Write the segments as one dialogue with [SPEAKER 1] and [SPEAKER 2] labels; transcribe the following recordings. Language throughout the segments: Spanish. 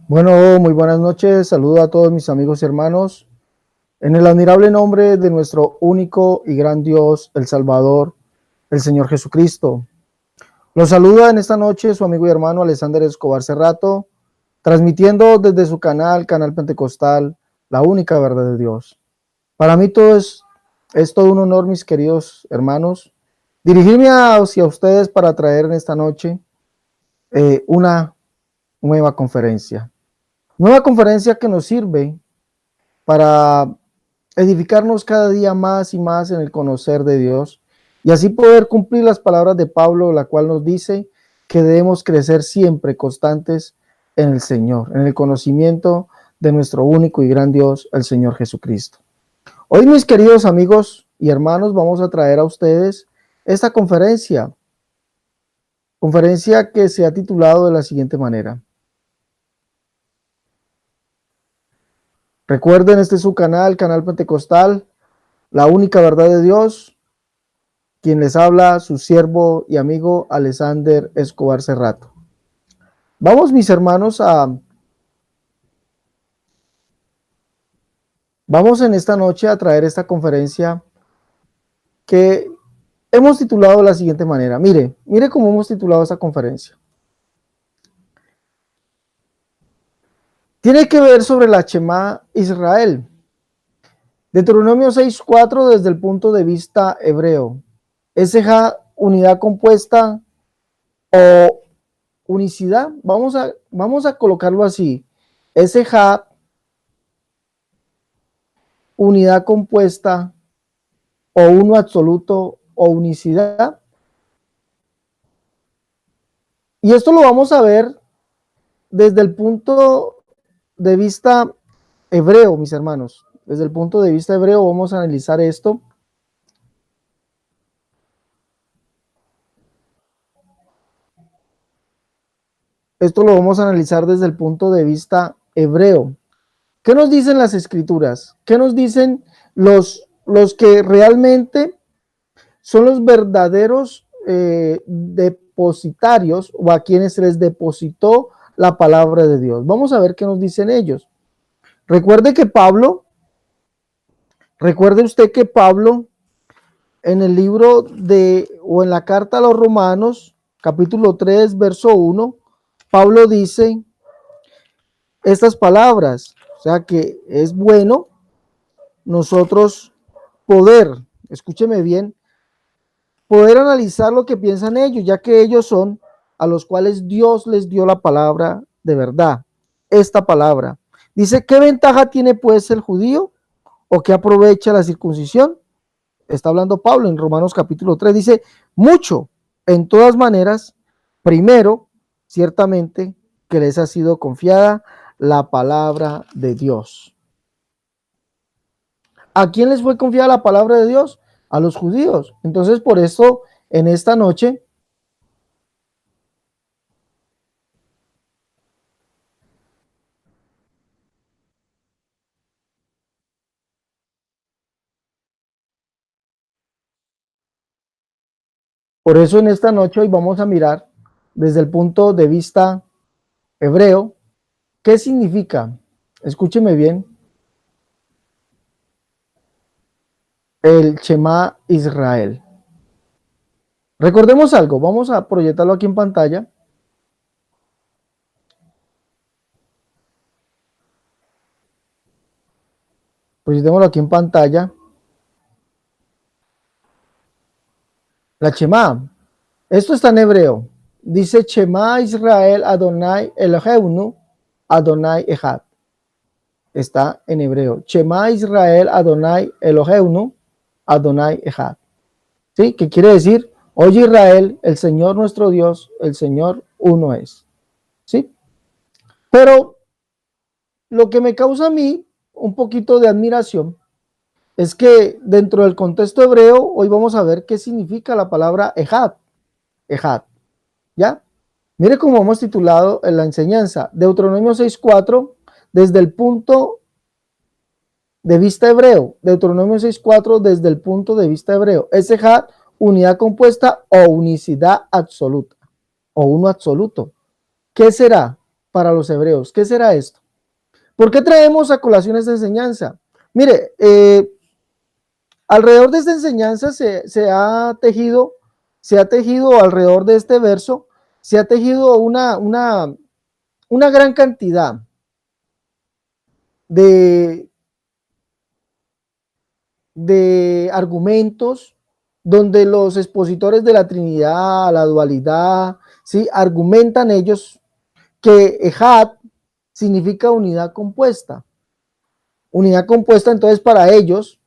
[SPEAKER 1] Bueno, muy buenas noches. Saludo a todos mis amigos y hermanos. En el admirable nombre de nuestro único y gran Dios, el Salvador, el Señor Jesucristo. Los saluda en esta noche su amigo y hermano Alexander Escobar Cerrato, transmitiendo desde su canal Pentecostal, la única verdad de Dios. Para mí es todo un honor, mis queridos hermanos, dirigirme hacia ustedes para traer en esta noche una nueva conferencia. Nueva conferencia que nos sirve para edificarnos cada día más y más en el conocer de Dios y así poder cumplir las palabras de Pablo, la cual nos dice que debemos crecer siempre constantes en el Señor, en el conocimiento de nuestro único y gran Dios, el Señor Jesucristo. Hoy, mis queridos amigos y hermanos, vamos a traer a ustedes esta conferencia que se ha titulado de la siguiente manera. Recuerden, este es su canal Pentecostal, la única verdad de Dios. Quien les habla, su siervo y amigo Alexander Escobar Cerrato. Vamos, mis hermanos, vamos en esta noche a traer esta conferencia que hemos titulado de la siguiente manera. Mire cómo hemos titulado esta conferencia. Tiene que ver sobre la Shema Israel. Deuteronomio 6:4 desde el punto de vista hebreo. Esa unidad compuesta o unicidad, vamos a colocarlo así. Esa unidad compuesta o uno absoluto o unicidad. Y esto lo vamos a ver desde el punto de vista hebreo, mis hermanos. Desde el punto de vista hebreo vamos a analizar esto. Esto lo vamos a analizar desde el punto de vista hebreo. ¿Qué nos dicen las escrituras? ¿Qué nos dicen los que realmente son los verdaderos depositarios o a quienes se les depositó la palabra de Dios? Vamos a ver qué nos dicen ellos. Recuerde usted que Pablo en el libro o en la carta a los Romanos, capítulo 3, verso 1, Pablo dice estas palabras, o sea que es bueno nosotros escúcheme bien, poder analizar lo que piensan ellos, ya que ellos son a los cuales Dios les dio la palabra de verdad, esta palabra. Dice, ¿qué ventaja tiene pues el judío o qué aprovecha la circuncisión? Está hablando Pablo en Romanos capítulo 3, dice, mucho, en todas maneras, primero, ciertamente, que les ha sido confiada la palabra de Dios. ¿A quién les fue confiada la palabra de Dios? A los judíos. Entonces, por eso, en esta noche, hoy vamos a mirar desde el punto de vista hebreo, ¿qué significa? Escúcheme bien, el Shema Israel. Recordemos algo, vamos a proyectarlo aquí en pantalla. Proyectémoslo aquí en pantalla. La Shema, esto está en hebreo. Dice Shema Israel Adonai Eloheinu Adonai Echad. Está en hebreo. Shema Israel Adonai Eloheinu Adonai Echad. ¿Sí? ¿Qué quiere decir? Oye Israel, el Señor nuestro Dios, el Señor uno es. ¿Sí? Pero lo que me causa a mí un poquito de admiración es que dentro del contexto hebreo, hoy vamos a ver qué significa la palabra Echad. Echad. ¿Ya? Mire cómo hemos titulado en la enseñanza, Deuteronomio 6:4, desde el punto de vista hebreo. Deuteronomio 6:4 desde el punto de vista hebreo. Es Echad, unidad compuesta o unicidad absoluta, o uno absoluto. ¿Qué será? para los hebreos. ¿Qué será esto? ¿Por qué traemos a colación esta enseñanza? Mire, alrededor de esta enseñanza se ha tejido alrededor de este verso, se ha tejido una gran cantidad de argumentos donde los expositores de la Trinidad, la dualidad, ¿sí? Argumentan ellos que Ejad significa unidad compuesta. Unidad compuesta, entonces para ellos,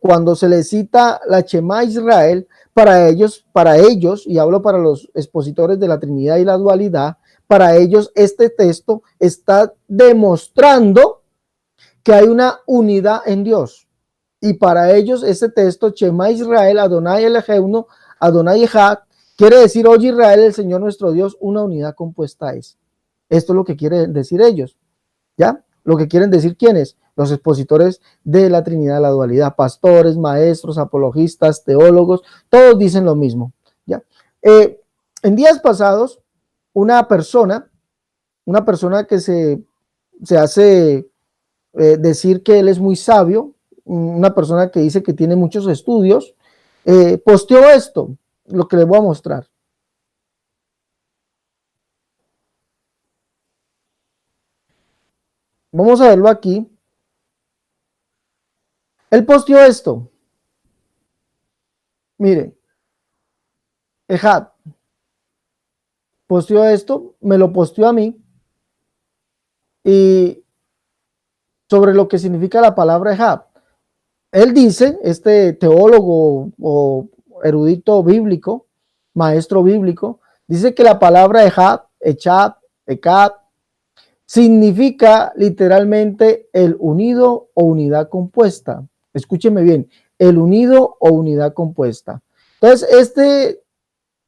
[SPEAKER 1] cuando se les cita la Shema Israel, para ellos, y hablo para los expositores de la Trinidad y la dualidad, para ellos este texto está demostrando que hay una unidad en Dios. Y para ellos este texto, Shema Israel, Adonai Eloheinu, Adonai Ejad, quiere decir, oye Israel, el Señor nuestro Dios, una unidad compuesta es. Esto es lo que quieren decir ellos, ¿ya? Lo que quieren decir, ¿quiénes? Los expositores de la Trinidad, la dualidad, pastores, maestros, apologistas, teólogos, todos dicen lo mismo, ¿ya? En días pasados, una persona que se hace decir que él es muy sabio, una persona que dice que tiene muchos estudios, posteó esto, lo que les voy a mostrar. Vamos a verlo aquí. Él posteó esto. Mire, Ejad posteó esto, me lo posteó a mí, y sobre lo que significa la palabra Ejad. Él dice, este teólogo o erudito bíblico, maestro bíblico, dice que la palabra Ejad, Echad, Ekad, significa literalmente el unido o unidad compuesta. Escúcheme bien, el unido o unidad compuesta. Entonces, este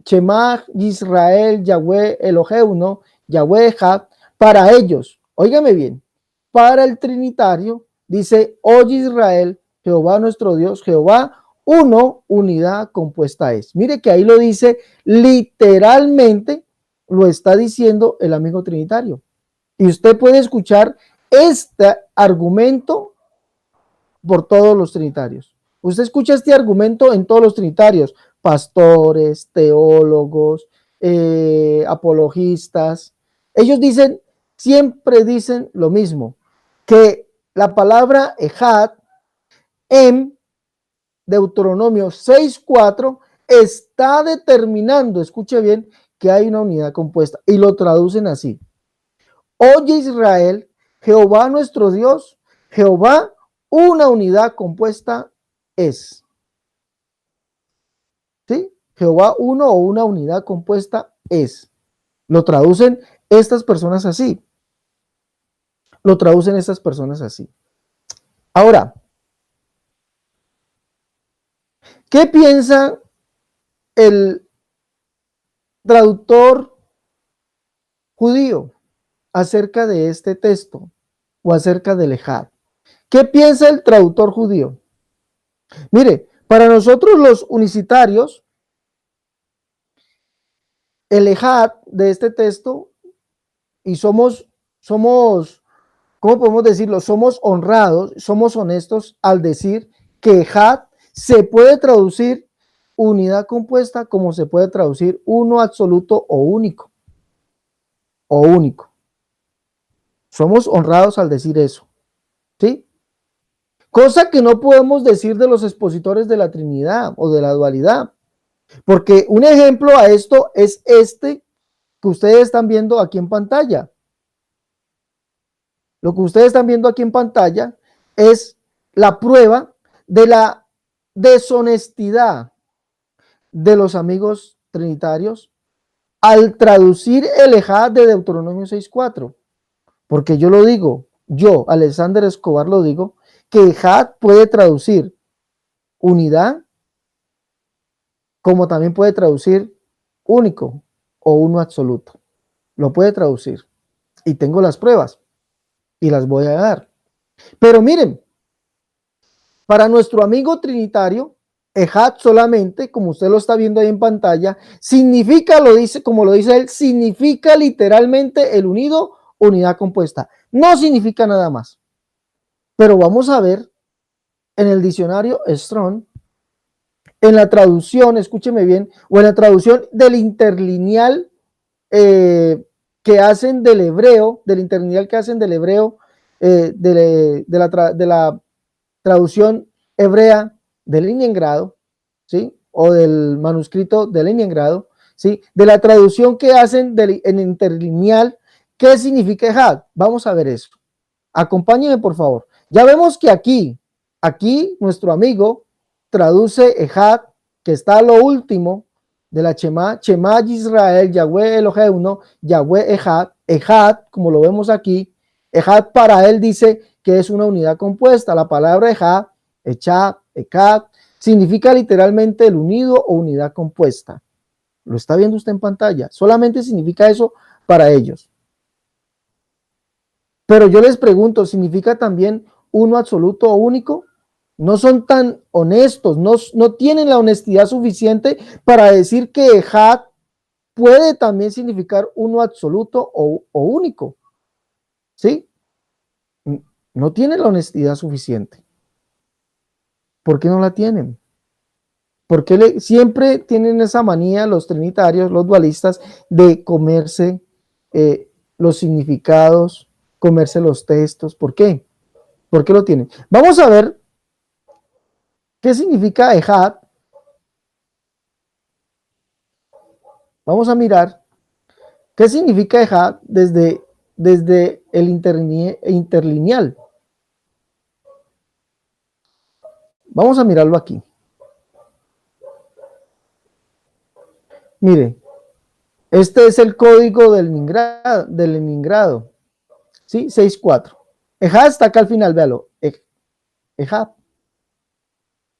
[SPEAKER 1] Shema Israel, Yahweh Eloheinu, Yahweh Ejad, para ellos, óigame bien, para el trinitario, dice, oye Israel, Jehová nuestro Dios, Jehová uno, unidad compuesta es. Mire que ahí lo dice literalmente, lo está diciendo el amigo trinitario. Y usted puede escuchar este argumento por todos los trinitarios. Usted escucha este argumento en todos los trinitarios, pastores, teólogos, apologistas. Ellos dicen, siempre dicen lo mismo, que la palabra Ejad en Deuteronomio 6:4 está determinando, escuche bien, que hay una unidad compuesta, y lo traducen así. Oye Israel, Jehová nuestro Dios, Jehová una unidad compuesta es. ¿Sí? Jehová uno o una unidad compuesta es. Lo traducen estas personas así. Lo traducen estas personas así. Ahora, ¿qué piensa el traductor judío acerca de este texto o acerca del Ejad? ¿Qué piensa el traductor judío? Mire, para nosotros los unicitarios, el Ejad de este texto, y somos, ¿cómo podemos decirlo? Somos honrados, somos honestos al decir que Ejad se puede traducir unidad compuesta como se puede traducir uno absoluto o único. O único. Somos honrados al decir eso. ¿Sí? Cosa que no podemos decir de los expositores de la Trinidad o de la dualidad. Porque un ejemplo a esto es este que ustedes están viendo aquí en pantalla. Lo que ustedes están viendo aquí en pantalla es la prueba de la deshonestidad de los amigos trinitarios al traducir el Ejad de Deuteronomio 6:4. Porque yo lo digo, yo, Alexander Escobar, lo digo, que Ejad puede traducir unidad, como también puede traducir único o uno absoluto. Lo puede traducir. Y tengo las pruebas y las voy a dar. Pero miren, para nuestro amigo trinitario, Ejad solamente, como usted lo está viendo ahí en pantalla, significa, lo dice, como lo dice él, significa literalmente el unido unidad compuesta. No significa nada más. Pero vamos a ver en el diccionario Strong, en la traducción, escúcheme bien, o en la traducción del interlineal que hacen del hebreo, del interlineal que hacen del hebreo, de la traducción hebrea de Leningrado, ¿sí? O del manuscrito de Leningrado, ¿sí? De la traducción que hacen en interlineal, ¿qué significa Ejad? Vamos a ver eso. Acompáñenme, por favor. Ya vemos que aquí nuestro amigo traduce Ejad, que está a lo último de la Shema Israel, Yahweh Eloheinu, Yahweh Ejad, Ejad, como lo vemos aquí, Ejad para él dice que es una unidad compuesta. La palabra Ejad, Echad, Ekad, significa literalmente el unido o unidad compuesta. Lo está viendo usted en pantalla. Solamente significa eso para ellos. Pero yo les pregunto, ¿significa también uno absoluto o único? No son tan honestos, no tienen la honestidad suficiente para decir que Ejad puede también significar uno absoluto o único. ¿Sí? No tienen la honestidad suficiente. ¿Por qué no la tienen? Porque siempre tienen esa manía los trinitarios, los dualistas, de comerse los significados, comerse los textos? ¿Por qué? ¿Por qué lo tienen? Vamos a ver qué significa Ejad. Vamos a mirar qué significa Ejad desde el interlineal. Vamos a mirarlo aquí. Mire, este es el código del Leningrado, ¿sí? 6.4. Ejad está acá al final, véalo. Ejad,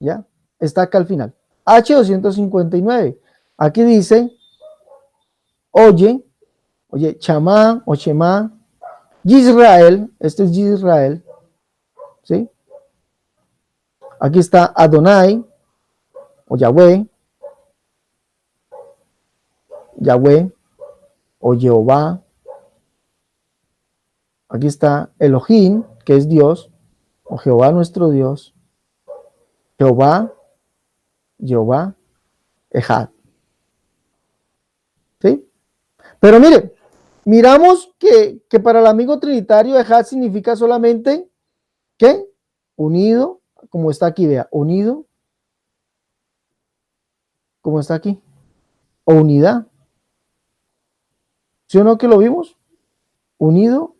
[SPEAKER 1] ¿ya? Está acá al final. H259. Aquí dice, oye, chamá o shemá, Yisrael, este es Yisrael, ¿sí? Aquí está Adonai, o Yahweh, o Jehová. Aquí está Elohim, que es Dios, o Jehová nuestro Dios. Jehová, Ejad. ¿Sí? Pero mire, miramos que para el amigo trinitario Ejad significa solamente, ¿qué? Unido, como está aquí, vea, unido, como está aquí, o unidad. ¿Sí o no que lo vimos? Unido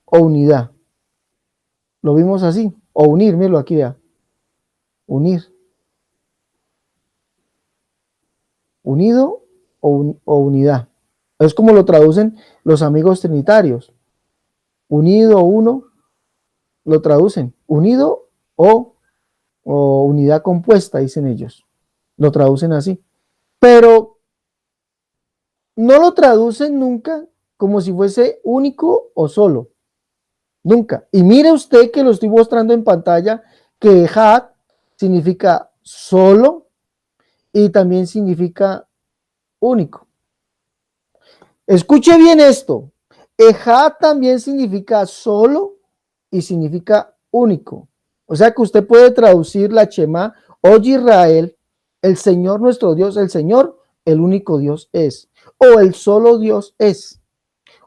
[SPEAKER 1] o unidad. Lo vimos así, o unir, míralo aquí, vea. Unir. Unido o unidad. Es como lo traducen los amigos trinitarios. Unido o uno, lo traducen. Unido o unidad compuesta, dicen ellos. Lo traducen así. Pero no lo traducen nunca como si fuese único o solo. Nunca. Y mire usted que lo estoy mostrando en pantalla, que Ejad significa solo y también significa único. Escuche bien esto. Ejad también significa solo y significa único. O sea que usted puede traducir la Shema, oye Israel, el Señor nuestro Dios, el Señor, el único Dios es. O el solo Dios es.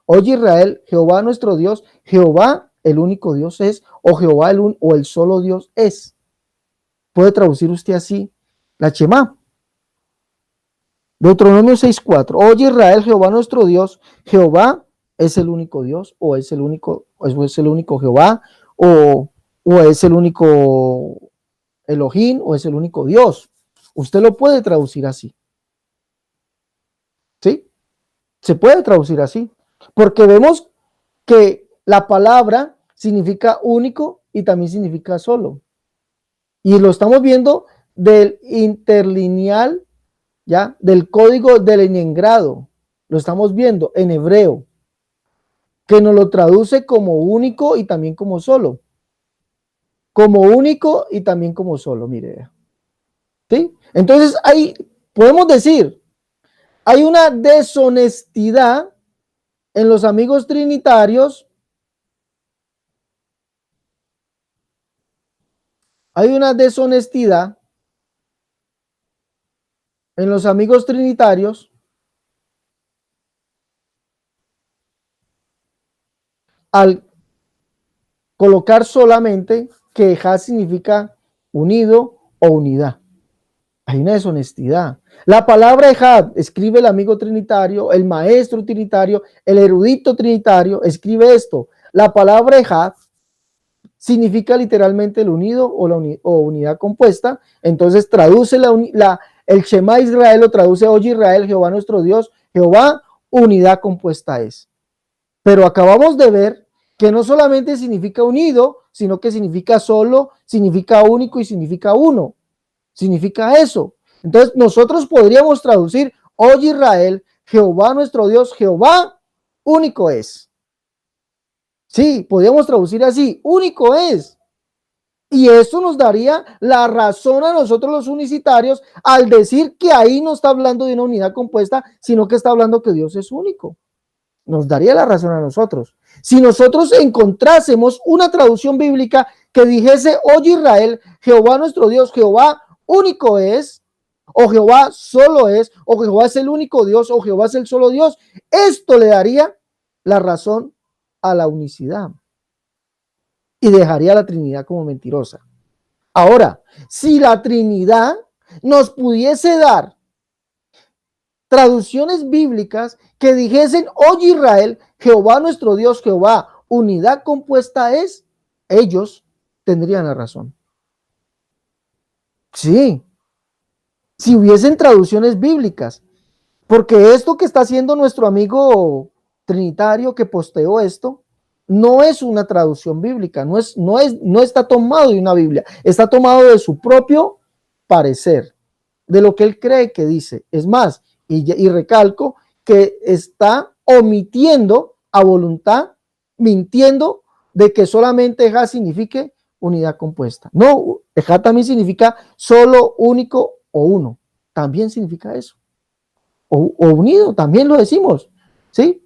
[SPEAKER 1] Oye Israel, Jehová nuestro Dios, Jehová el único Dios es. O Jehová el solo Dios es. Puede traducir usted así la Shema. Deuteronomio 6.4. Oye Israel, Jehová nuestro Dios, Jehová es el único Dios, o es el único Jehová, o es el único Elohim, o es el único Dios. Usted lo puede traducir así. ¿Sí? Se puede traducir así. Porque vemos que la palabra significa único y también significa solo. Y lo estamos viendo del interlineal, ¿ya? Del código de Leningrado. Lo estamos viendo en hebreo, que nos lo traduce como único y también como solo. Como único y también como solo, mire. ¿Sí? Entonces, ahí podemos decir, hay una deshonestidad En los amigos trinitarios hay una deshonestidad. En los amigos trinitarios al colocar solamente que Ejad significa unido o unidad. Hay una deshonestidad. La palabra Ejad escribe el amigo trinitario, el maestro trinitario, el erudito trinitario, escribe esto. La palabra Ejad significa literalmente el unido o unidad compuesta. Entonces traduce el Shema Israel, lo traduce Oye Israel, Jehová nuestro Dios, Jehová, unidad compuesta es. Pero acabamos de ver que no solamente significa unido, sino que significa solo, significa único y significa uno. Significa eso. Entonces nosotros podríamos traducir, oye Israel, Jehová nuestro Dios, Jehová único es. Sí, podríamos traducir así, único es. Y eso nos daría la razón a nosotros los unicitarios al decir que ahí no está hablando de una unidad compuesta, sino que está hablando que Dios es único. Nos daría la razón a nosotros. Si nosotros encontrásemos una traducción bíblica que dijese, oye Israel, Jehová nuestro Dios, Jehová único es, o Jehová solo es, o Jehová es el único Dios, o Jehová es el solo Dios, esto le daría la razón a la unicidad y dejaría a la Trinidad como mentirosa. Ahora, si la Trinidad nos pudiese dar traducciones bíblicas que dijesen, oye Israel, Jehová nuestro Dios, Jehová, unidad compuesta es, ellos tendrían la razón. Sí, si hubiesen traducciones bíblicas, porque esto que está haciendo nuestro amigo trinitario que posteó esto, no es una traducción bíblica, no está tomado de una Biblia, está tomado de su propio parecer, de lo que él cree que dice. Es más, y recalco que está omitiendo a voluntad, mintiendo de que solamente Ejad signifique unidad compuesta. No, Ejad también significa solo, único o uno. También significa eso. O unido, también lo decimos, ¿sí?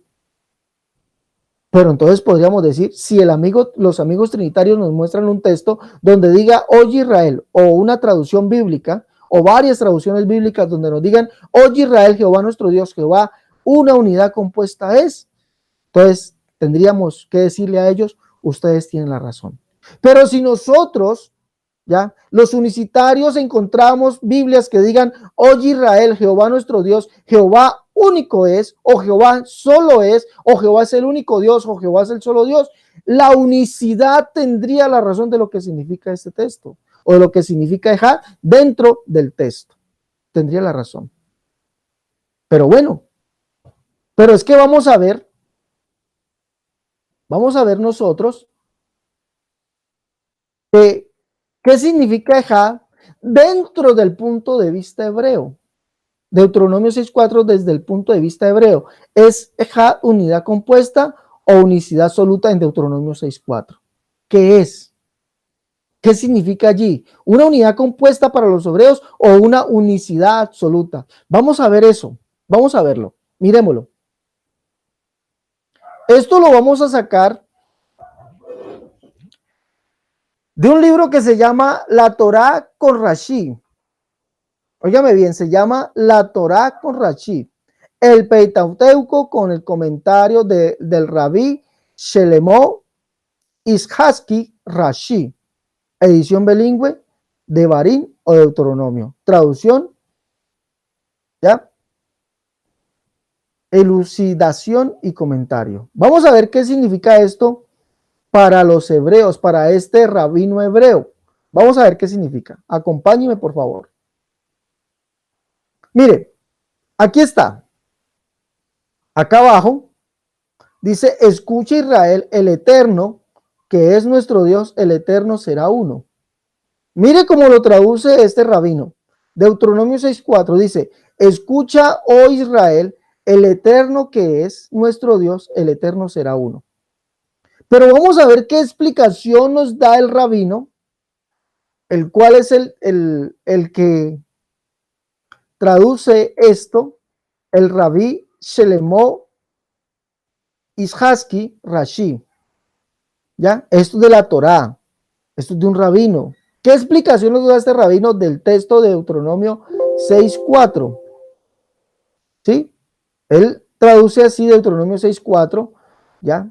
[SPEAKER 1] Pero entonces podríamos decir, si los amigos trinitarios nos muestran un texto donde diga, oye Israel, o una traducción bíblica, o varias traducciones bíblicas donde nos digan, oye Israel, Jehová nuestro Dios, Jehová, una unidad compuesta es, entonces tendríamos que decirle a ellos, ustedes tienen la razón. Pero si nosotros, ya, los unicitarios encontramos Biblias que digan, oye Israel, Jehová nuestro Dios, Jehová único es, o Jehová solo es, o Jehová es el único Dios, o Jehová es el solo Dios, la unicidad tendría la razón de lo que significa este texto, o de lo que significa Ejad dentro del texto. Tendría la razón. Pero bueno, pero es que vamos a ver nosotros que ¿qué significa Ejad dentro del punto de vista hebreo? Deuteronomio 6.4 desde el punto de vista hebreo. ¿Es Ejad unidad compuesta o unicidad absoluta en Deuteronomio 6.4? ¿Qué es? ¿Qué significa allí? ¿Una unidad compuesta para los hebreos o una unicidad absoluta? Vamos a ver eso. Vamos a verlo. Miremoslo. Esto lo vamos a sacar de un libro que se llama La Torá con Rashi. Óigame bien, se llama La Torá con Rashi. El Pentateuco con el comentario del Rabí Shelemó Ishaski Rashi. Edición bilingüe de Barín o Deuteronomio. Traducción, ¿ya? Elucidación y comentario. Vamos a ver qué significa esto para los hebreos, para este rabino hebreo. Vamos a ver qué significa. Acompáñeme, por favor. Mire, aquí está. Acá abajo dice, escucha Israel, el Eterno, que es nuestro Dios, el Eterno será uno. Mire cómo lo traduce este rabino. Deuteronomio 6.4 dice, escucha, oh Israel, el Eterno que es nuestro Dios, el Eterno será uno. Pero vamos a ver qué explicación nos da el rabino, el cual es el que traduce esto, el rabí Shelemó Ishaski Rashi. ¿Ya? Esto es de la Torá, esto es de un rabino. ¿Qué explicación nos da este rabino del texto de Deuteronomio 6:4? ¿Sí? Él traduce así Deuteronomio 6:4, ¿ya?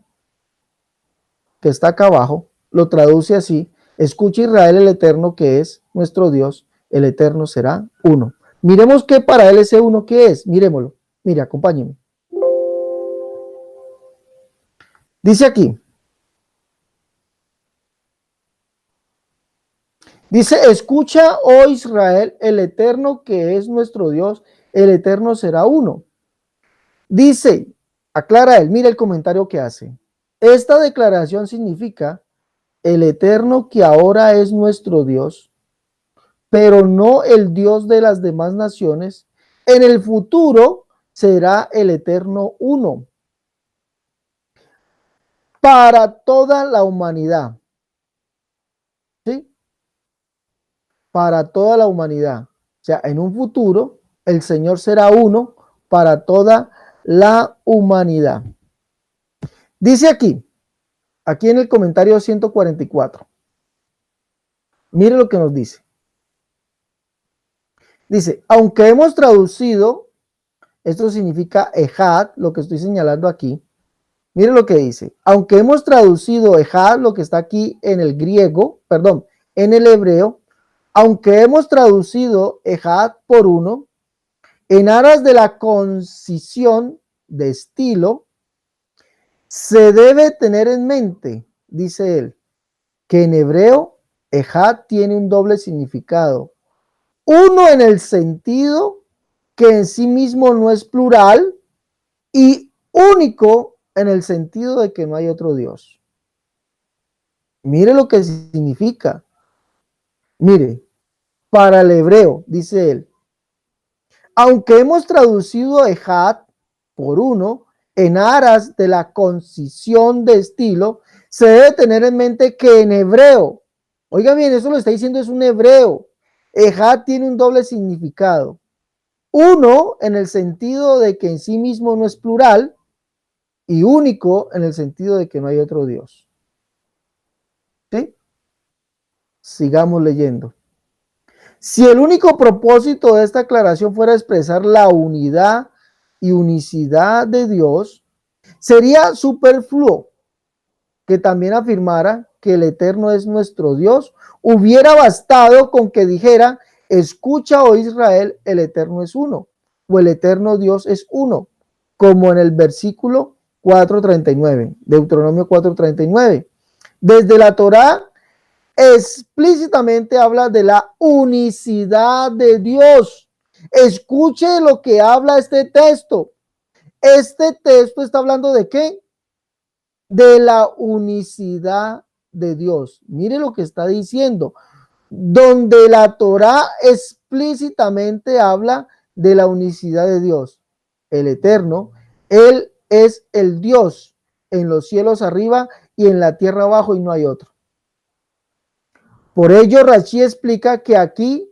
[SPEAKER 1] Que está acá abajo, lo traduce así: escucha Israel, el Eterno que es nuestro Dios, el Eterno será uno. Miremos qué para él ese uno que es, miremoslo, mire, acompáñenme. Dice aquí, dice, escucha, oh Israel, el Eterno que es nuestro Dios, el Eterno será uno. Dice, aclara él, mira el comentario que hace. Esta declaración significa el Eterno que ahora es nuestro Dios, pero no el Dios de las demás naciones. En el futuro será el Eterno uno para toda la humanidad. ¿Sí? Para toda la humanidad. O sea, en un futuro el Señor será uno para toda la humanidad. Dice aquí en el comentario 144. Mire lo que nos dice. Dice, aunque hemos traducido, esto significa Ejad, lo que estoy señalando aquí. Mire lo que dice. Aunque hemos traducido Ejad, lo que está aquí en el griego, perdón, en el hebreo, aunque hemos traducido Ejad por uno, en aras de la concisión de estilo, se debe tener en mente, dice él, que en hebreo Ejad tiene un doble significado. Uno en el sentido que en sí mismo no es plural y único en el sentido de que no hay otro Dios. Mire lo que significa. Mire, para el hebreo, dice él, aunque hemos traducido Ejad por uno, en aras de la concisión de estilo, se debe tener en mente que en hebreo, oiga bien, eso lo está diciendo es un hebreo, Ejad tiene un doble significado. Uno en el sentido de que en sí mismo no es plural y único en el sentido de que no hay otro Dios. ¿Sí? Sigamos leyendo. Si el único propósito de esta aclaración fuera expresar la unidad y unicidad de Dios, sería superfluo que también afirmara que el Eterno es nuestro Dios. Hubiera bastado con que dijera, escucha, oh Israel, el Eterno es uno, o el Eterno Dios es uno, como en el versículo 4:39, Deuteronomio 4:39. Desde la Torá explícitamente habla de la unicidad de Dios. Escuche lo que habla este texto. Este texto está hablando de qué? De la unicidad de Dios. Mire lo que está diciendo. Donde la Torá explícitamente habla de la unicidad de Dios. El Eterno, Él es el Dios en los cielos arriba y en la tierra abajo y no hay otro. Por ello, Rashi explica que aquí,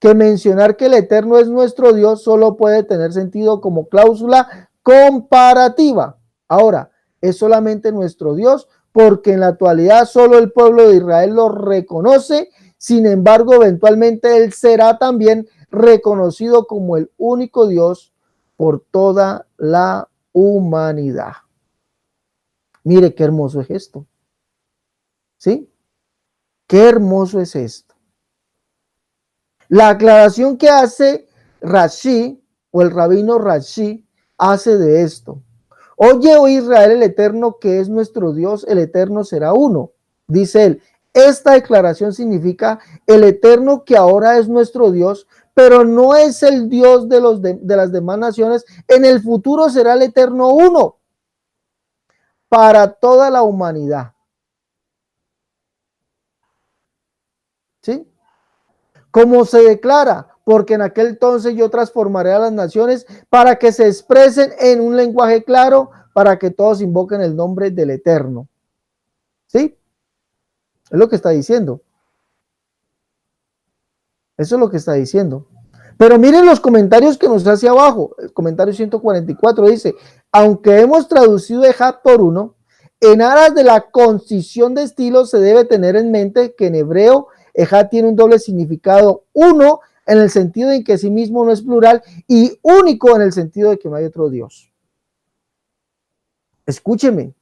[SPEAKER 1] que mencionar que el Eterno es nuestro Dios solo puede tener sentido como cláusula comparativa. Ahora, es solamente nuestro Dios porque en la actualidad solo el pueblo de Israel lo reconoce. Sin embargo, eventualmente Él será también reconocido como el único Dios por toda la humanidad. Mire qué hermoso es esto. ¿Sí? Qué hermoso es esto. La aclaración que hace Rashi o el rabino Rashi hace de esto. Oye, oh Israel, el Eterno que es nuestro Dios, el Eterno será uno. Dice él, esta declaración significa el Eterno que ahora es nuestro Dios, pero no es el Dios de las demás naciones. En el futuro será el Eterno uno para toda la humanidad. ¿Sí? Como se declara, porque en aquel entonces yo transformaré a las naciones para que se expresen en un lenguaje claro, para que todos invoquen el nombre del Eterno. ¿Sí? Es lo que está diciendo. Eso es lo que está diciendo. Pero miren los comentarios que nos hace abajo. El comentario 144 dice, aunque hemos traducido Ejad por uno, en aras de la concisión de estilo se debe tener en mente que en hebreo Ejad tiene un doble significado. Uno, en el sentido de que sí mismo no es plural, y único en el sentido de que no hay otro Dios. Escúcheme,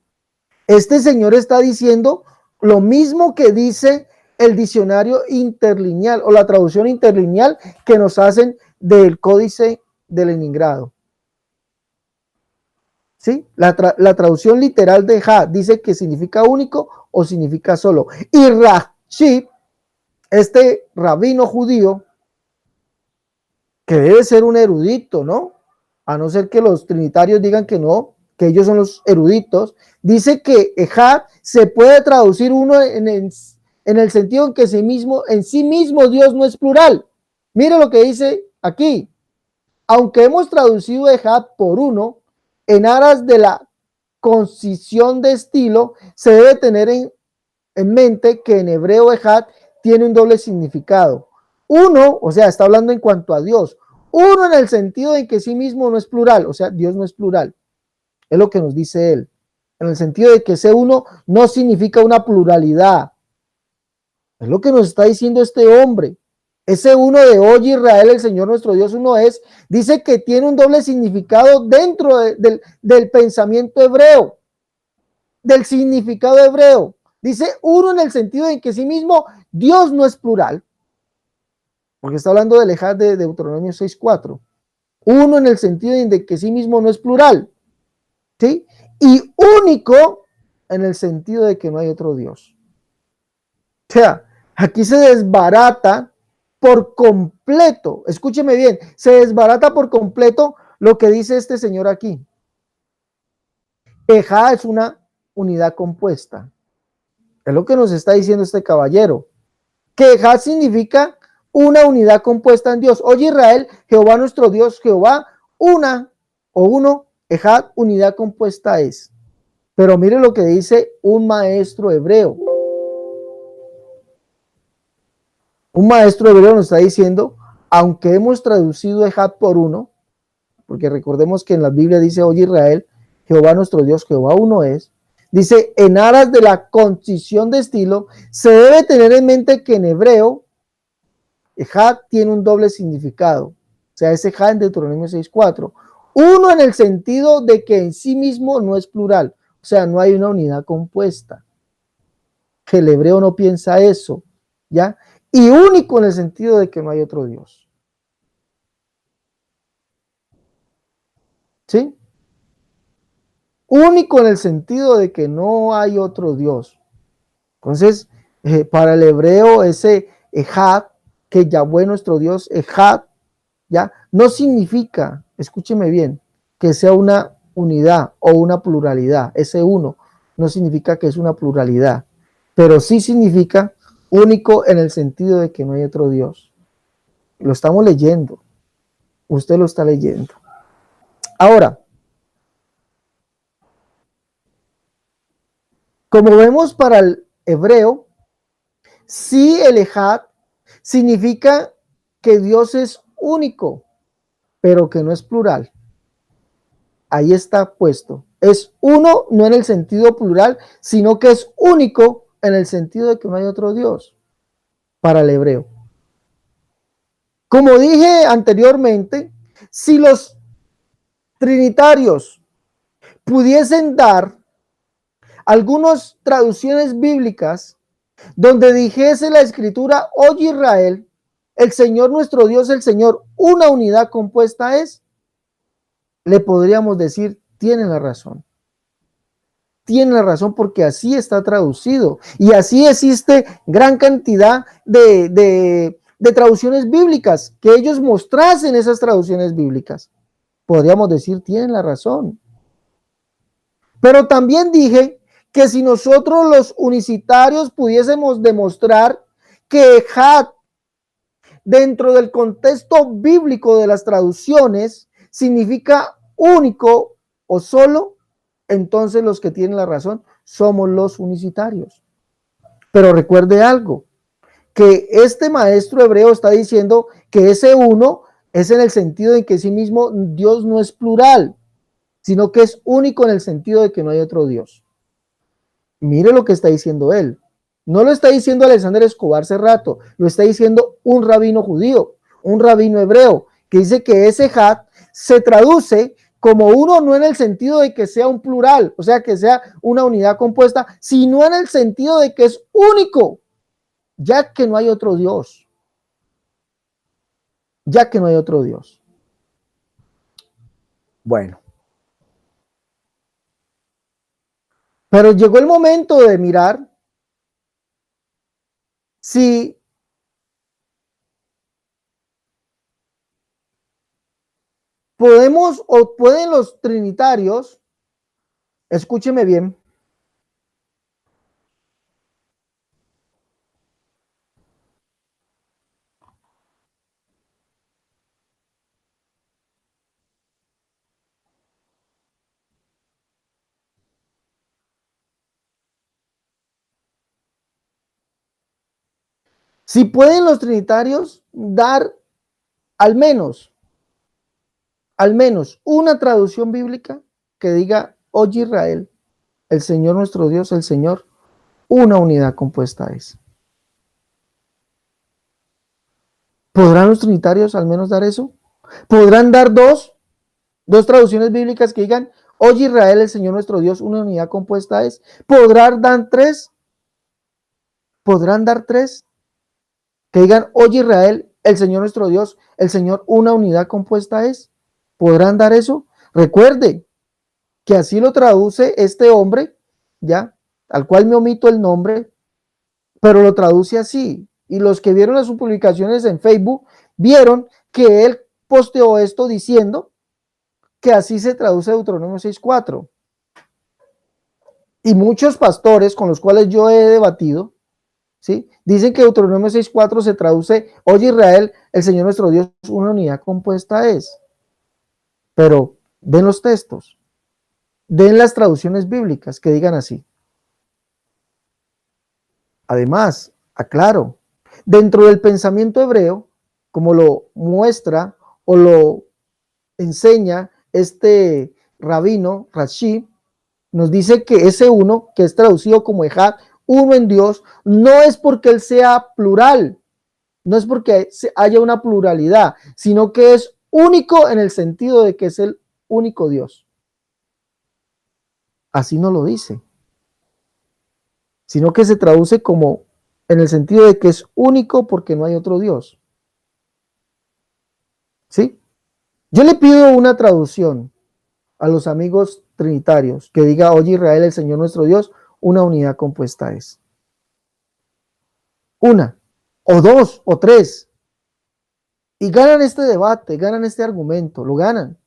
[SPEAKER 1] este señor está diciendo lo mismo que dice el diccionario interlineal o la traducción interlineal que nos hacen del Códice de Leningrado. ¿Sí? La traducción literal de Ejad dice que significa único o significa solo. Y Rashi, este rabino judío, que debe ser un erudito, ¿no? A no ser que los trinitarios digan que no, que ellos son los eruditos, dice que Ejad se puede traducir uno en el sentido en que en sí mismo Dios no es plural. Mire lo que dice aquí. Aunque hemos traducido Ejad por uno, en aras de la concisión de estilo, se debe tener en mente que en hebreo Ejad tiene un doble significado. Uno, o sea, está hablando en cuanto a Dios. Uno en el sentido de que sí mismo no es plural, o sea, Dios no es plural. Es lo que nos dice él. En el sentido de que ese uno no significa una pluralidad. Es lo que nos está diciendo este hombre. Ese uno de hoy Israel, el Señor nuestro Dios uno es, dice que tiene un doble significado dentro del pensamiento hebreo, del significado hebreo. Dice uno en el sentido de que sí mismo Dios no es plural, porque está hablando del Ejad de Deuteronomio 6:4. Uno en el sentido de que sí mismo no es plural, ¿sí? Y único en el sentido de que no hay otro Dios. O sea, aquí se desbarata por completo, escúcheme bien, se desbarata por completo lo que dice este señor aquí. Ejad es una unidad compuesta. Es lo que nos está diciendo este caballero. Que Ejad significa una unidad compuesta en Dios. Oye Israel, Jehová nuestro Dios, Jehová, una o uno, Ejad, unidad compuesta es. Pero mire lo que dice un maestro hebreo. Un maestro hebreo nos está diciendo, aunque hemos traducido Ejad por uno, porque recordemos que en la Biblia dice, oye Israel, Jehová nuestro Dios, Jehová uno es, dice, en aras de la concisión de estilo, se debe tener en mente que en hebreo, Ejad tiene un doble significado. O sea, ese Ejad en Deuteronomio 6:4. Uno en el sentido de que en sí mismo no es plural. O sea, no hay una unidad compuesta. Que el hebreo no piensa eso. ¿Ya? Y único en el sentido de que no hay otro Dios. ¿Sí? Único en el sentido de que no hay otro Dios. Entonces, para el hebreo, ese Ejad, que Yahweh nuestro Dios, Ejad, ¿ya? No significa, escúcheme bien, que sea una unidad o una pluralidad. Ese uno no significa que es una pluralidad, pero sí significa único en el sentido de que no hay otro Dios. Lo estamos leyendo. Usted lo está leyendo. Ahora, como vemos para el hebreo, sí el Ejad significa que Dios es único, pero que no es plural. Ahí está puesto. Es uno, no en el sentido plural, sino que es único en el sentido de que no hay otro Dios para el hebreo. Como dije anteriormente, si los trinitarios pudiesen dar algunas traducciones bíblicas donde dijese la escritura, oye Israel, el Señor nuestro Dios, el Señor, una unidad compuesta es, le podríamos decir, tienen la razón. Tienen la razón porque así está traducido y así existe gran cantidad de traducciones bíblicas que ellos mostrasen esas traducciones bíblicas. Podríamos decir, tienen la razón. Pero también dije que si nosotros los unicitarios pudiésemos demostrar que Ejad, dentro del contexto bíblico de las traducciones, significa único o solo, entonces los que tienen la razón somos los unicitarios. Pero recuerde algo, que este maestro hebreo está diciendo que ese uno Es en el sentido de que sí mismo Dios no es plural, sino que es único en el sentido de que no hay otro Dios. Mire lo que está diciendo él. No lo está diciendo Alexander Escobar Cerrato, lo está diciendo un rabino judío, un rabino hebreo, que dice que ese had se traduce como uno no en el sentido de que sea un plural, o sea, que sea una unidad compuesta, sino en el sentido de que es único, ya que no hay otro Dios. Ya que no hay otro Dios. Bueno. Pero llegó el momento de mirar si podemos o pueden los trinitarios, escúcheme bien, si pueden los trinitarios dar al menos una traducción bíblica que diga, oye Israel, el Señor nuestro Dios, el Señor, una unidad compuesta es. ¿Podrán los trinitarios al menos dar eso? ¿Podrán dar dos traducciones bíblicas que digan, oye Israel, el Señor nuestro Dios, una unidad compuesta es? ¿Podrán dar tres? ¿Podrán dar tres? Que digan, oye Israel, el Señor nuestro Dios, el Señor, una unidad compuesta es. ¿Podrán dar eso? Recuerde que así lo traduce este hombre, ya, al cual me omito el nombre, pero lo traduce así. Y los que vieron las sus publicaciones en Facebook, vieron que él posteó esto diciendo que así se traduce Deuteronomio 6:4. Y muchos pastores con los cuales yo he debatido, ¿sí? Dicen que Deuteronomio 6:4 se traduce, oye Israel, el Señor nuestro Dios, una unidad compuesta es. Pero den los textos, den las traducciones bíblicas que digan así. Además, aclaro, dentro del pensamiento hebreo, como lo muestra o lo enseña este rabino Rashi, nos dice que ese uno, que es traducido como Ejad, uno en Dios, no es porque él sea plural, no es porque haya una pluralidad, sino que es único en el sentido de que es el único Dios. Así no lo dice, sino que se traduce como en el sentido de que es único porque no hay otro Dios. ¿Sí? Yo le pido una traducción a los amigos trinitarios que diga, oye Israel, el Señor nuestro Dios, una unidad compuesta es. Una, o dos, o tres. Y ganan este debate, ganan este argumento, lo ganan.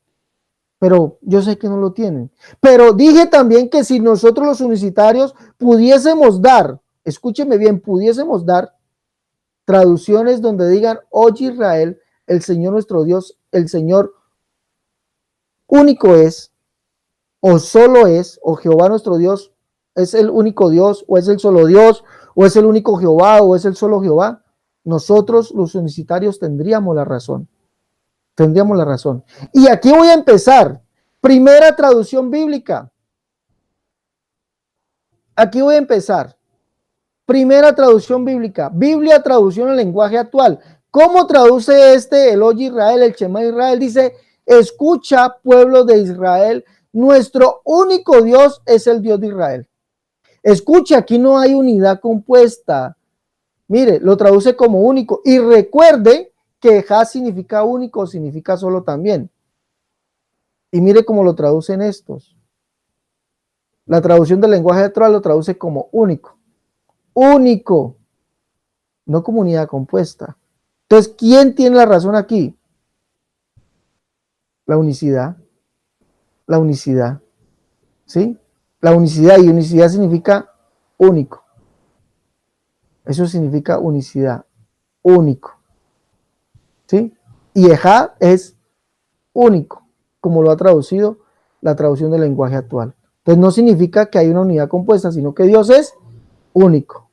[SPEAKER 1] Pero yo sé que no lo tienen. Pero dije también que si nosotros los unicitarios pudiésemos dar, escúcheme bien, pudiésemos dar traducciones donde digan, oye Israel, el Señor nuestro Dios, el Señor único es, o solo es, o Jehová nuestro Dios es el único Dios, o es el solo Dios, o es el único Jehová, o es el solo Jehová, nosotros los unicitarios tendríamos la razón. Tendríamos la razón. Y aquí voy a empezar. Primera traducción bíblica. Aquí voy a empezar. Primera traducción bíblica. Biblia, traducción al lenguaje actual. ¿Cómo traduce el Oye Israel, el Shema Israel? Dice, escucha, pueblo de Israel, nuestro único Dios es el Dios de Israel. Escucha, aquí no hay unidad compuesta. Mire, lo traduce como único. Y recuerde que Ja significa único, significa solo también. Y mire cómo lo traducen estos. La traducción del lenguaje actual lo traduce como único. Único, no como unidad compuesta. Entonces, ¿quién tiene la razón aquí? La unicidad. La unicidad. ¿Sí? La unicidad, y unicidad significa único. Eso significa unicidad. Único. ¿Sí? Y Ejad es único, como lo ha traducido la traducción del lenguaje actual. Entonces no significa que hay una unidad compuesta, sino que Dios es único.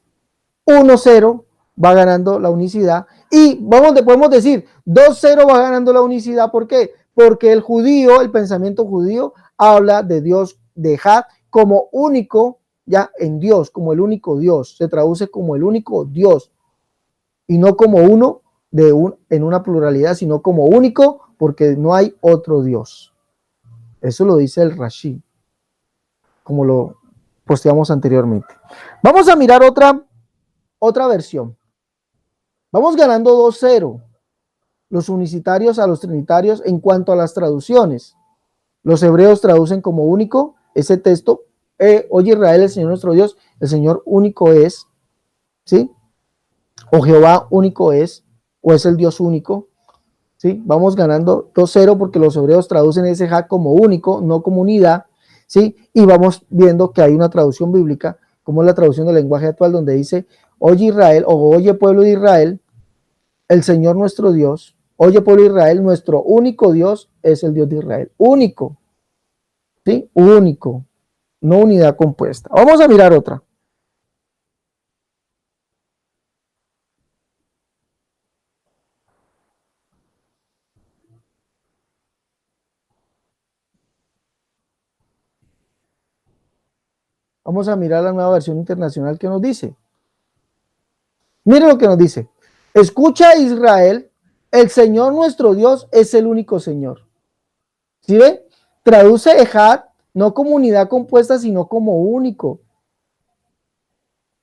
[SPEAKER 1] 1-0, va ganando la unicidad. Y podemos decir, 2-0 va ganando la unicidad. ¿Por qué? Porque el judío, el pensamiento judío, habla de Dios, de Ejad, como único, ya en Dios, como el único Dios. Se traduce como el único Dios. Y no como uno en una pluralidad, sino como único, porque no hay otro Dios. Eso lo dice el Rashi, como lo posteamos anteriormente. Vamos a mirar otra versión. Vamos ganando 2-0 los unicitarios a los trinitarios en cuanto a las traducciones. Los hebreos traducen como único ese texto. Oye Israel, el Señor nuestro Dios, el Señor único es, ¿sí? O Jehová único es, o es el Dios único, ¿sí? Vamos ganando 2-0 porque los hebreos traducen ese ja como único, no como unidad, ¿sí? Y vamos viendo que hay una traducción bíblica, como es la traducción del lenguaje actual, donde dice, oye Israel, o oye pueblo de Israel, el Señor nuestro Dios, oye pueblo de Israel, nuestro único Dios es el Dios de Israel, único, ¿sí? Único, no unidad compuesta. Vamos a mirar otra. Vamos a mirar la nueva versión internacional que nos dice. Mire lo que nos dice. Escucha Israel, el Señor nuestro Dios es el único Señor. ¿Sí ve? Traduce Ejad no como unidad compuesta, sino como único.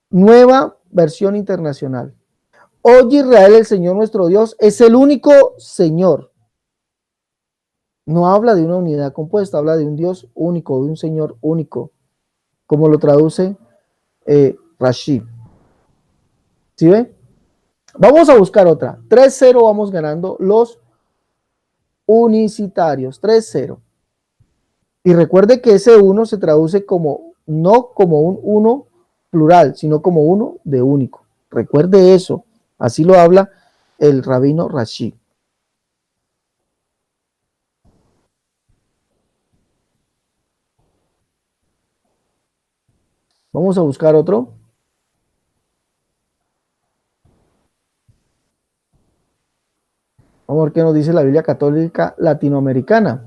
[SPEAKER 1] Nueva versión internacional. Oye Israel, el Señor nuestro Dios es el único Señor. No habla de una unidad compuesta, habla de un Dios único, de un Señor único, como lo traduce Rashi. ¿Sí ve? Vamos a buscar otra. 3-0 vamos ganando los unicitarios. 3-0. Y recuerde que ese uno se traduce como, no como un uno plural, sino como uno de único. Recuerde eso. Así lo habla el rabino Rashi. Vamos a buscar otro. Vamos a ver qué nos dice la Biblia Católica Latinoamericana.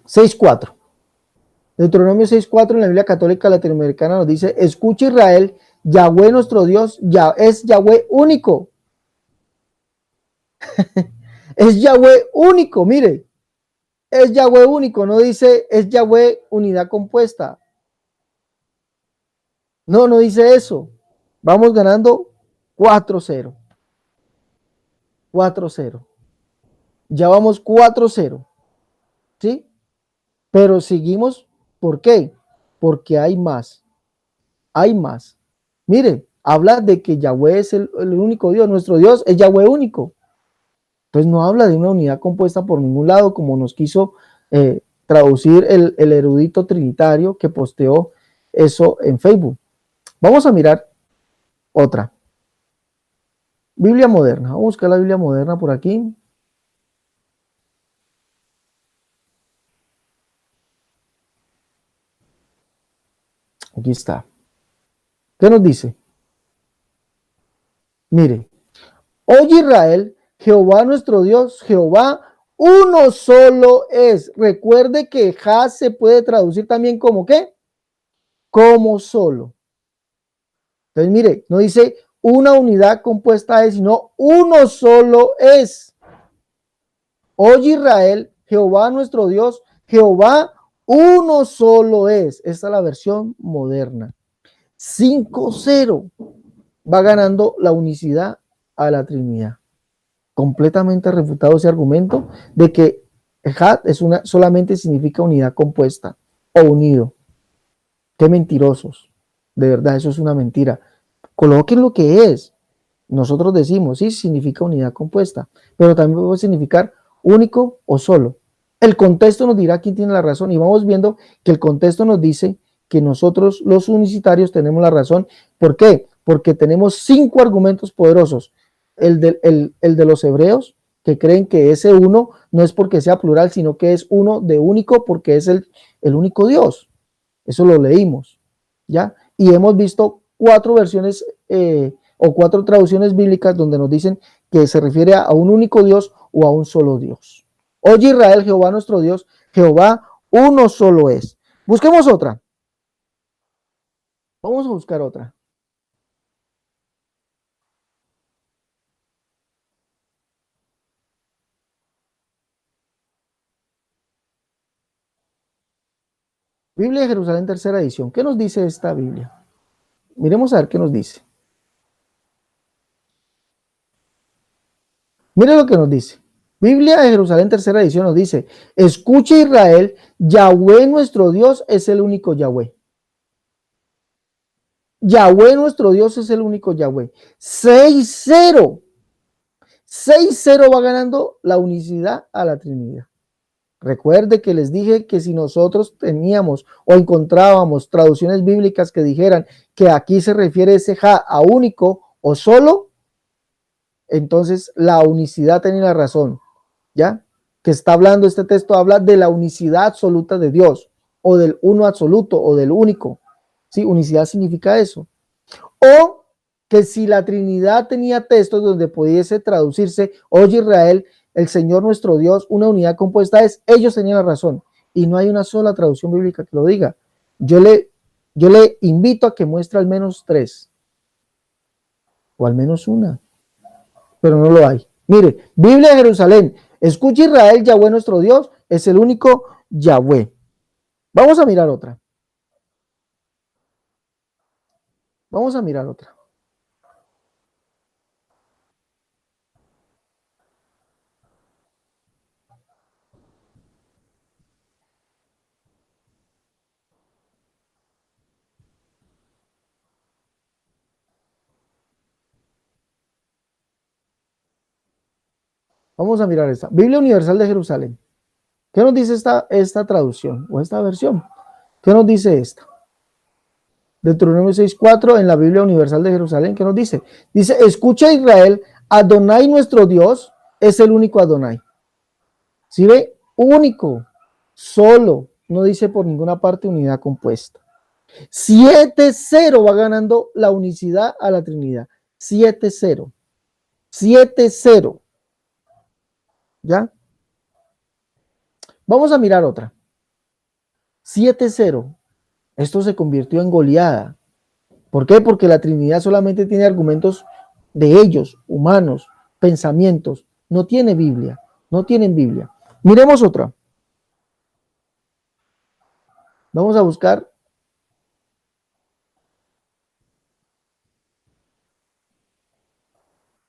[SPEAKER 1] 6.4. Deuteronomio 6.4 en la Biblia Católica Latinoamericana nos dice, escucha Israel, Yahweh nuestro Dios ya es Yahweh único. Es Yahweh único, mire. Es Yahweh único, no dice es Yahweh unidad compuesta. No, no dice eso. Vamos ganando 4-0. 4-0. Ya vamos 4-0. ¿Sí? Pero seguimos, ¿por qué? Porque hay más. Hay más. Mire, habla de que Yahweh es el único Dios. Nuestro Dios es Yahweh único. Entonces no habla de una unidad compuesta por ningún lado, como nos quiso traducir el erudito trinitario que posteó eso en Facebook. Vamos a mirar otra. Biblia moderna. Vamos a buscar la Biblia moderna por aquí. Aquí está. ¿Qué nos dice? Mire, oye Israel, Jehová nuestro Dios, Jehová uno solo es. Recuerde que Ja se puede traducir también como ¿qué? Como solo. Entonces, mire, no dice una unidad compuesta de, sino uno solo es. Oye Israel, Jehová nuestro Dios, Jehová uno solo es. Esta es la versión moderna. 5-0 va ganando la unicidad a la Trinidad. Completamente refutado ese argumento de que Ejad solamente significa unidad compuesta o unido. Qué mentirosos. De verdad, eso es una mentira. Coloquen lo que es. Nosotros decimos, sí, significa unidad compuesta, pero también puede significar único o solo. El contexto nos dirá quién tiene la razón y vamos viendo que el contexto nos dice que nosotros los unicitarios tenemos la razón. ¿Por qué? Porque tenemos 5 argumentos poderosos. El de los hebreos, que creen que ese uno no es porque sea plural, sino que es uno de único porque es el único Dios. Eso lo leímos, ¿ya? Y hemos visto 4 versiones o 4 traducciones bíblicas donde nos dicen que se refiere a un único Dios o a un solo Dios. Oye Israel, Jehová nuestro Dios, Jehová uno solo es. Busquemos otra. Vamos a buscar otra. Biblia de Jerusalén, tercera edición. ¿Qué nos dice esta Biblia? Miremos a ver qué nos dice. Mire lo que nos dice. Biblia de Jerusalén, tercera edición, nos dice: escucha Israel, Yahweh nuestro Dios es el único Yahweh. Yahweh nuestro Dios es el único Yahweh. 6-0. 6-0 va ganando la unicidad a la Trinidad. Recuerde que les dije que si nosotros teníamos o encontrábamos traducciones bíblicas que dijeran que aquí se refiere ese ja a único o solo, entonces la unicidad tenía la razón, ¿ya? Que está hablando este texto, habla de la unicidad absoluta de Dios, o del uno absoluto, o del único. Sí, unicidad significa eso. O que si la Trinidad tenía textos donde pudiese traducirse: oye Israel, el Señor nuestro Dios, una unidad compuesta es, ellos tenían la razón. Y no hay una sola traducción bíblica que lo diga. Yo le invito a que muestre al menos 3, o al menos una, pero no lo hay. Mire, Biblia de Jerusalén, escucha Israel, Yahweh nuestro Dios es el único Yahweh. Vamos a mirar otra. Vamos a mirar otra. Vamos a mirar esta. Biblia Universal de Jerusalén. ¿Qué nos dice esta traducción o esta versión? ¿Qué nos dice esta? Deuteronomio 6:4 en la Biblia Universal de Jerusalén. ¿Qué nos dice? Dice: escucha Israel, Adonai nuestro Dios es el único Adonai. ¿Sí ve? Único, solo. No dice por ninguna parte unidad compuesta. 7-0 va ganando la unicidad a la Trinidad. 7-0. 7-0. ¿Ya? Vamos a mirar otra. 7-0. Esto se convirtió en goleada. ¿Por qué? Porque la Trinidad solamente tiene argumentos de ellos, humanos, pensamientos. No tiene Biblia. No tienen Biblia. Miremos otra. Vamos a buscar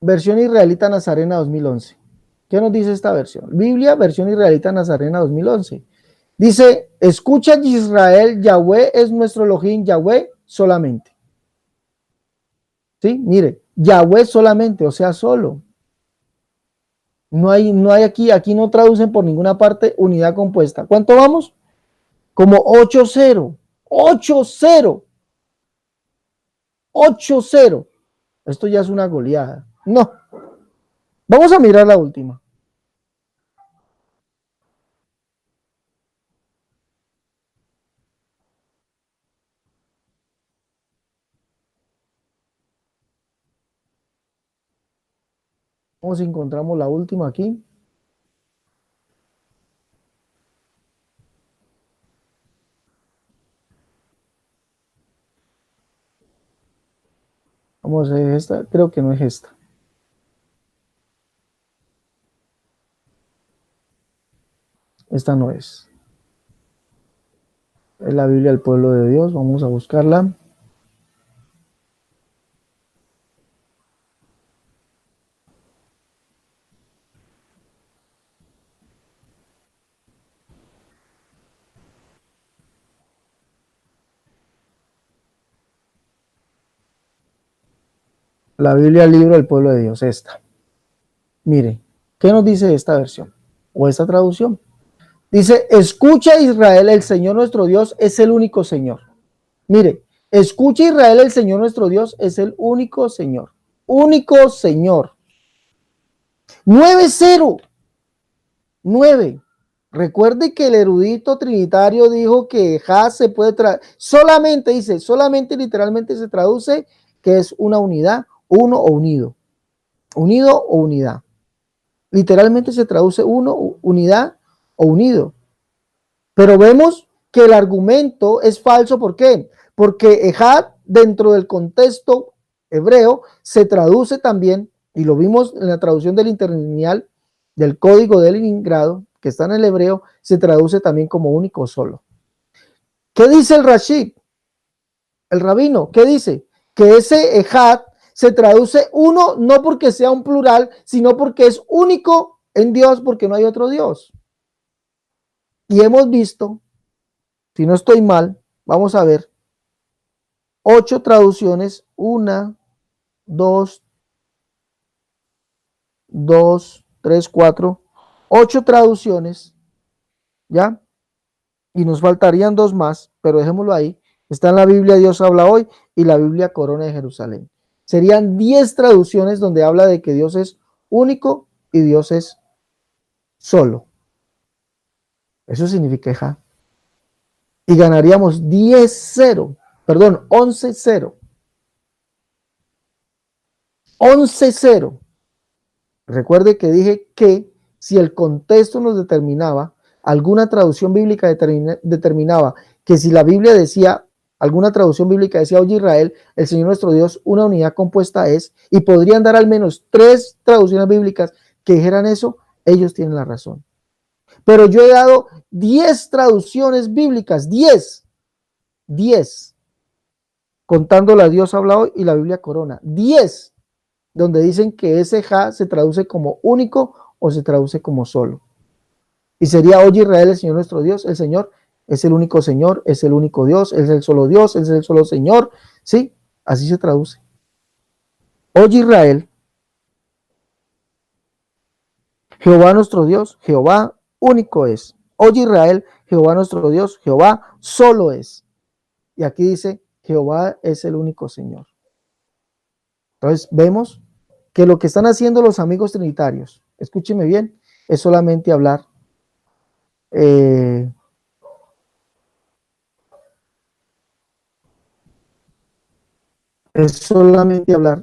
[SPEAKER 1] versión israelita Nazarena 2011. ¿Qué nos dice esta versión? Biblia, versión israelita Nazarena 2011. Dice: escucha Israel, Yahweh es nuestro Elohim, Yahweh solamente. ¿Sí? Mire, Yahweh solamente, o sea, solo. No hay aquí no traducen por ninguna parte unidad compuesta. ¿Cuánto vamos? Como 8-0. 8-0. 8-0. Esto ya es una goleada. No. Vamos a mirar la última. Vamos a encontramos la última aquí. Vamos a ver esta. Creo que no es esta. Esta no es. Es la Biblia del pueblo de Dios. Vamos a buscarla. La Biblia, el libro del pueblo de Dios. Esta. Mire, ¿qué nos dice esta versión? O esta traducción. Dice: escucha Israel, el Señor nuestro Dios es el único Señor. Mire, escucha Israel, el Señor nuestro Dios es el único Señor. Único Señor. 9-0. 9. Recuerde que el erudito trinitario dijo que Ja se puede traducir, solamente dice, solamente literalmente se traduce que es una unidad, uno o unido. Unido o unidad. Literalmente se traduce uno, unidad o unido. Pero vemos que el argumento es falso. ¿Por qué? Porque Ejad, dentro del contexto hebreo, se traduce también, y lo vimos en la traducción del interlineal del código de Leningrado, que está en el hebreo, se traduce también como único solo. ¿Qué dice el Rashi? El rabino, ¿qué dice? Que ese Ejad se traduce uno no porque sea un plural, sino porque es único en Dios, porque no hay otro Dios. Y hemos visto, si no estoy mal, vamos a ver, 8 traducciones, 1, 2, 3, 4, 8 traducciones, ¿ya? Y nos faltarían 2 más, pero dejémoslo ahí. Está en la Biblia Dios habla hoy y la Biblia Corona de Jerusalén. Serían 10 traducciones donde habla de que Dios es único y Dios es solo. Eso significa Ejad. Y ganaríamos 10-0, perdón, 11-0. 11-0. Recuerde que dije que si el contexto nos determinaba, alguna traducción bíblica determinaba que si la Biblia decía, alguna traducción bíblica decía, oye Israel, el Señor nuestro Dios, una unidad compuesta es, y podrían dar al menos 3 traducciones bíblicas que dijeran eso, ellos tienen la razón. Pero yo he dado 10 traducciones bíblicas, 10, contando la Dios habla hoy y la Biblia Corona, 10, donde dicen que ese Ja se traduce como único o se traduce como solo. Y sería, oye Israel, el Señor nuestro Dios, el Señor es el único Señor, es el único Dios, es el solo Dios, es el solo Señor. Sí, así se traduce. Oye Israel, Jehová nuestro Dios, Jehová único es. Oye Israel, Jehová nuestro Dios, Jehová solo es. Y aquí dice, Jehová es el único Señor. Entonces vemos que lo que están haciendo los amigos trinitarios, escúcheme bien, es solamente hablar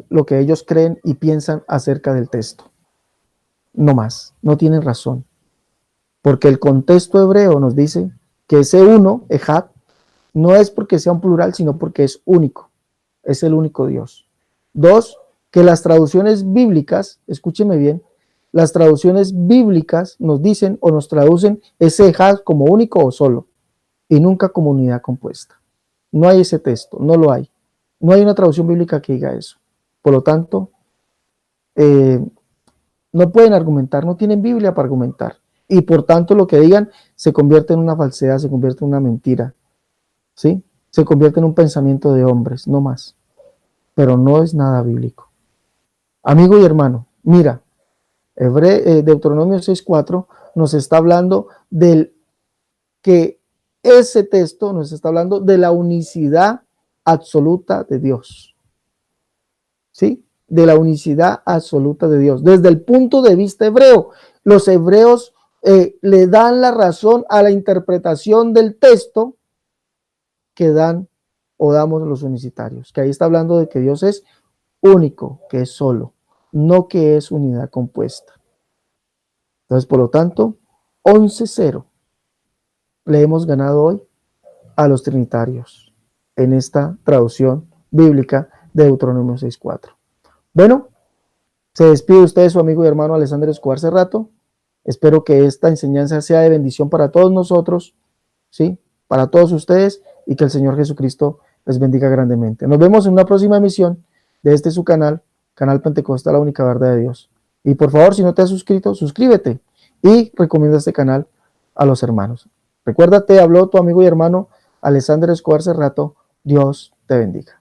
[SPEAKER 1] lo que ellos creen y piensan acerca del texto. No más, no tienen razón. Porque el contexto hebreo nos dice que ese uno, Ejad, no es porque sea un plural, sino porque es único. Es el único Dios. 2, que las traducciones bíblicas, escúcheme bien, las traducciones bíblicas nos dicen o nos traducen ese Ejad como único o solo, y nunca como unidad compuesta. No hay ese texto, no lo hay. No hay una traducción bíblica que diga eso. Por lo tanto, no pueden argumentar, no tienen Biblia para argumentar. Y por tanto lo que digan se convierte en una falsedad, se convierte en una mentira. ¿Sí? Se convierte en un pensamiento de hombres, no más. Pero no es nada bíblico. Amigo y hermano, mira, Deuteronomio 6:4 nos está hablando del que ese texto nos está hablando de la unicidad absoluta de Dios. ¿Sí? De la unicidad absoluta de Dios. Desde el punto de vista hebreo, los hebreos le dan la razón a la interpretación del texto que dan o damos los unicitarios, que ahí está hablando de que Dios es único, que es solo, no que es unidad compuesta. Entonces, por lo tanto, 11-0 le hemos ganado hoy a los trinitarios en esta traducción bíblica de Deuteronomio 6:4. Bueno, se despide usted su amigo y hermano Alessandro Escobar Cerrato. Espero que esta enseñanza sea de bendición para todos nosotros, ¿sí? Para todos ustedes, y que el Señor Jesucristo les bendiga grandemente. Nos vemos en una próxima emisión de este su canal, Canal Pentecostal, la única verdad de Dios. Y por favor, si no te has suscrito, suscríbete y recomienda este canal a los hermanos. Recuérdate, habló tu amigo y hermano Alessandro Escobar Cerrato. Dios te bendiga.